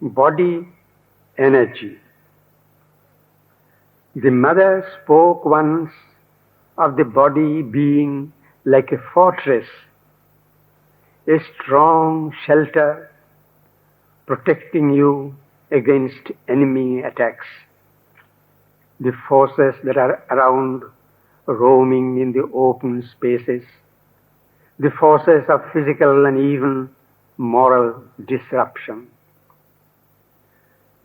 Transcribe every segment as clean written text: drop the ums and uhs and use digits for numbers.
Body energy. The mother spoke once of the body being like a fortress, a strong shelter protecting you against enemy attacks. The forces that are around, roaming in the open spaces, the forces of physical and even moral disruption.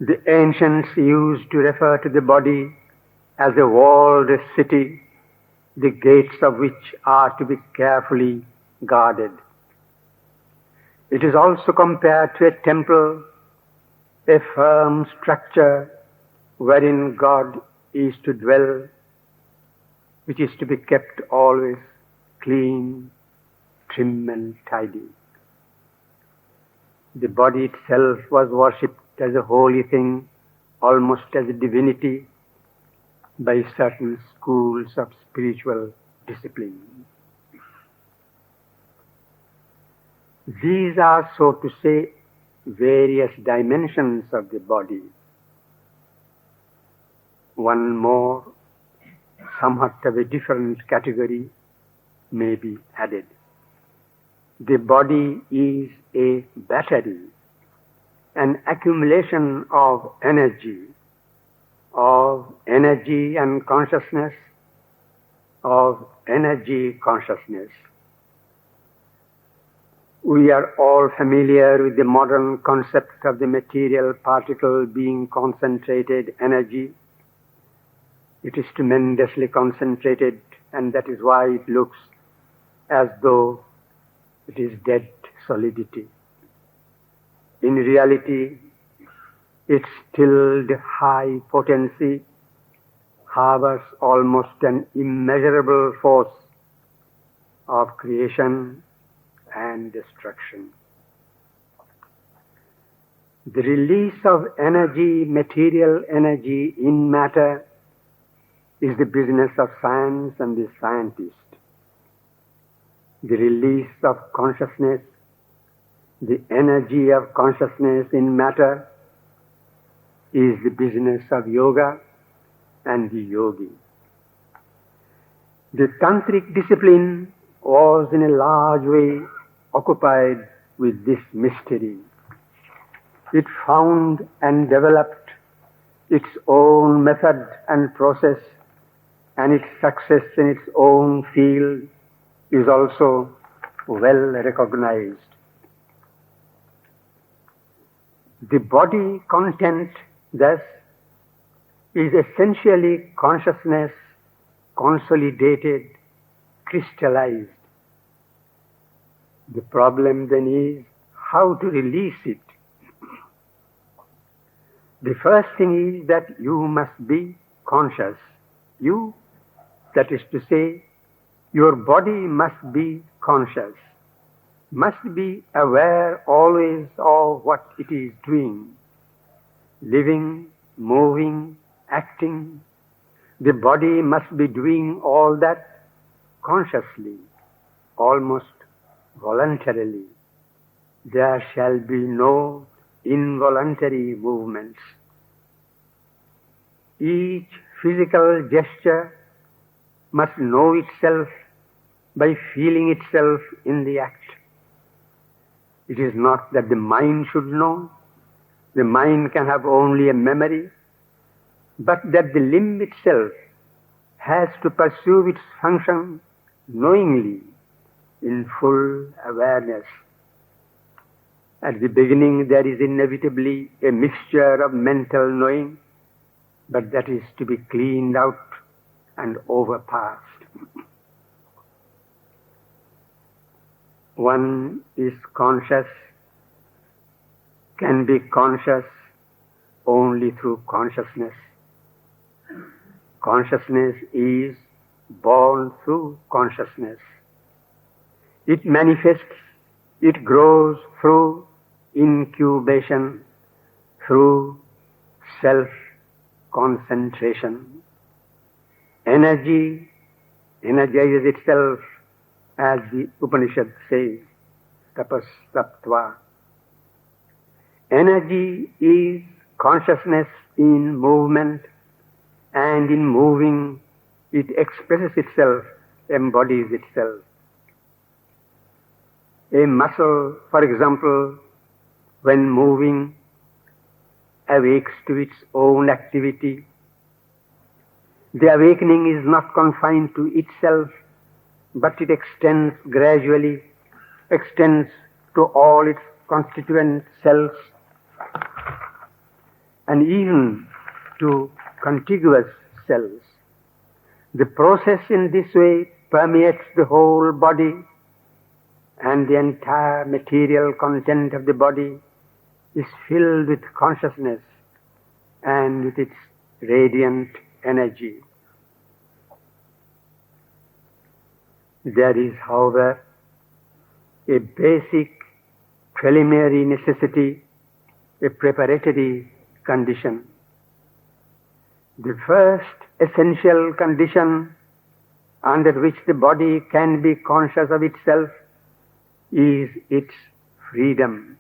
The ancients used to refer to the body as a walled city, the gates of which are to be carefully guarded. It is also compared to a temple, a firm structure wherein God is to dwell, which is to be kept always clean, trim and tidy. The body itself was worshipped as a holy thing, almost as a divinity, by certain schools of spiritual discipline. These are, so to say, various dimensions of the body. One more, somewhat of a different category, may be added. The body is a battery, an accumulation of energy and consciousness, of energy consciousness. We are all familiar with the modern concept of the material particle being concentrated energy. It is tremendously concentrated, and that is why it looks as though it is dead solidity. In reality, its stilled high potency harbors almost an immeasurable force of creation and destruction. The release of energy, material energy in matter, is the business of science and the scientist. The release of consciousness, the energy of consciousness in matter, is the business of yoga and the yogi. The tantric discipline was in a large way occupied with this mystery. It found and developed its own method and process, and its success in its own field is also well recognized. The body content, thus, is essentially consciousness consolidated, crystallized. The problem then is how to release it. The first thing is that you must be conscious. You, that is to say, your body must be conscious, must be aware always of what it is doing, living, moving, acting. The body must be doing all that consciously, almost voluntarily. There shall be no involuntary movements. Each physical gesture must know itself by feeling itself in the act. It is not that the mind should know. The mind can have only a memory, but that the limb itself has to pursue its function knowingly, in full awareness. At the beginning there is inevitably a mixture of mental knowing, but that is to be cleaned out and overpassed. One is conscious, can be conscious only through consciousness. Consciousness is born through consciousness. It manifests, it grows through incubation, through self-concentration. Energy energizes itself, as the Upanishad says, tapas taptva. Energy is consciousness in movement, and in moving it expresses itself, embodies itself. A muscle, for example, when moving, awakes to its own activity. The awakening is not confined to itself, but it extends gradually, extends to all its constituent cells, and even to contiguous cells. The process in this way permeates the whole body, and the entire material content of the body is filled with consciousness and with its radiant energy. There is, however, a basic preliminary necessity, a preparatory condition. The first essential condition under which the body can be conscious of itself is its freedom,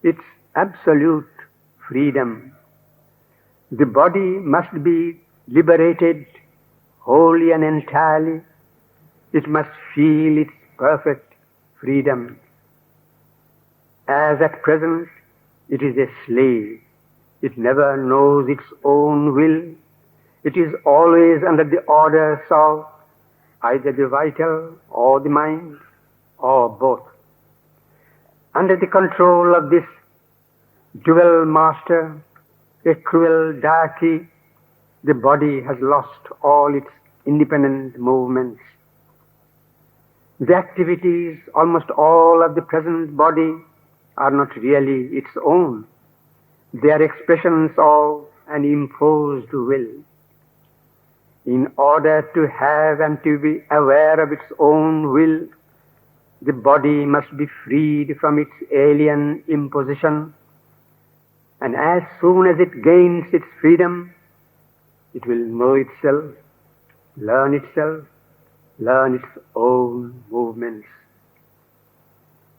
its absolute freedom. The body must be liberated wholly and entirely. It must feel its perfect freedom. As at present, it is a slave. It never knows its own will. It is always under the orders of either the vital or the mind, or both. Under the control of this dual master, a cruel deity, the body has lost all its independent movements. The activities, almost all of the present body, are not really its own. They are expressions of an imposed will. In order to have and to be aware of its own will, the body must be freed from its alien imposition, and as soon as it gains its freedom, it will know itself, learn its own movements.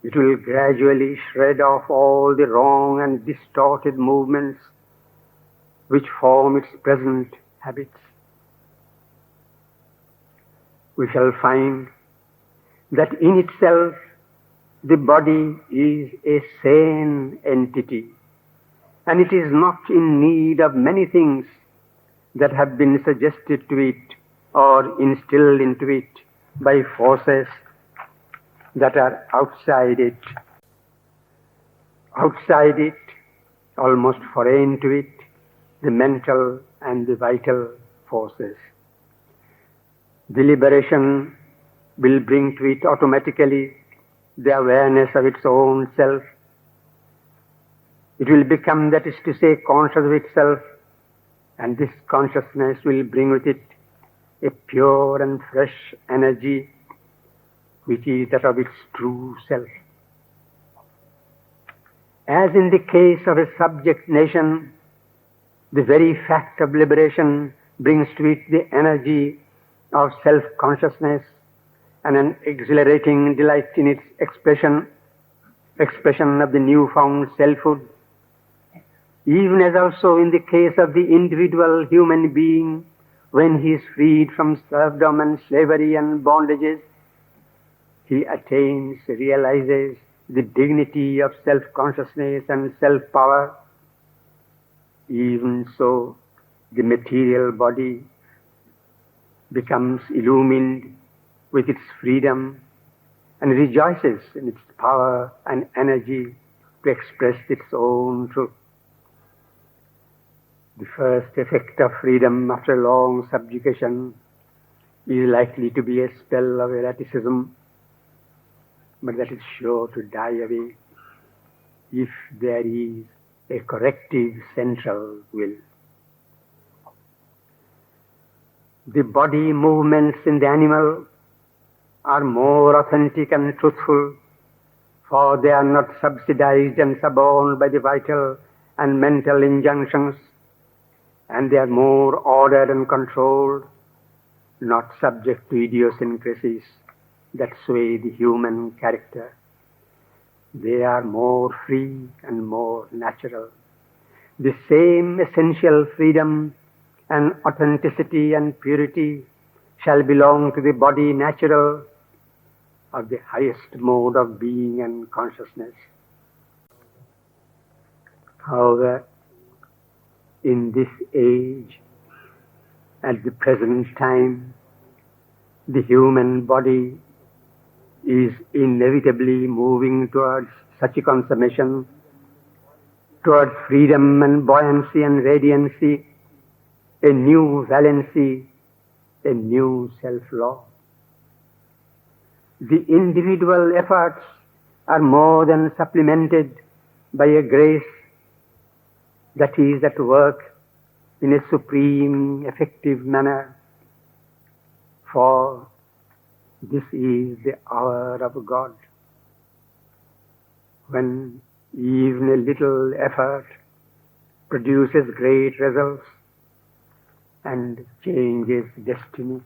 It will gradually shred off all the wrong and distorted movements which form its present habits. We shall find that in itself the body is a sane entity, and it is not in need of many things that have been suggested to it or instilled into it by forces that are outside it. Outside it, almost foreign to it, the mental and the vital forces. The liberation will bring to it automatically the awareness of its own self. It will become, that is to say, conscious of itself, and this consciousness will bring with it a pure and fresh energy, which is that of its true self. As in the case of a subject nation, the very fact of liberation brings to it the energy of self-consciousness and an exhilarating delight in its expression of the newfound selfhood. Even as also in the case of the individual human being, when he is freed from serfdom and slavery and bondages, he attains, realizes the dignity of self-consciousness and self-power. Even so, the material body becomes illumined with its freedom and rejoices in its power and energy to express its own truth. The first effect of freedom after long subjugation is likely to be a spell of erraticism, but that is sure to die away if there is a corrective central will. The body movements in the animal are more authentic and truthful, for they are not subsidized and suborned by the vital and mental injunctions, and they are more ordered and controlled, not subject to idiosyncrasies that sway the human character. they are more free and more natural. The same essential freedom and authenticity and purity shall belong to the body natural of the highest mode of being and consciousness. However, in this age, at the present time, the human body is inevitably moving towards such a consummation, towards freedom and buoyancy and radiancy, a new valency, a new self-law. The individual efforts are more than supplemented by a grace that is at work in a supreme, effective manner. For this is the hour of God, when even a little effort produces great results and changes destiny.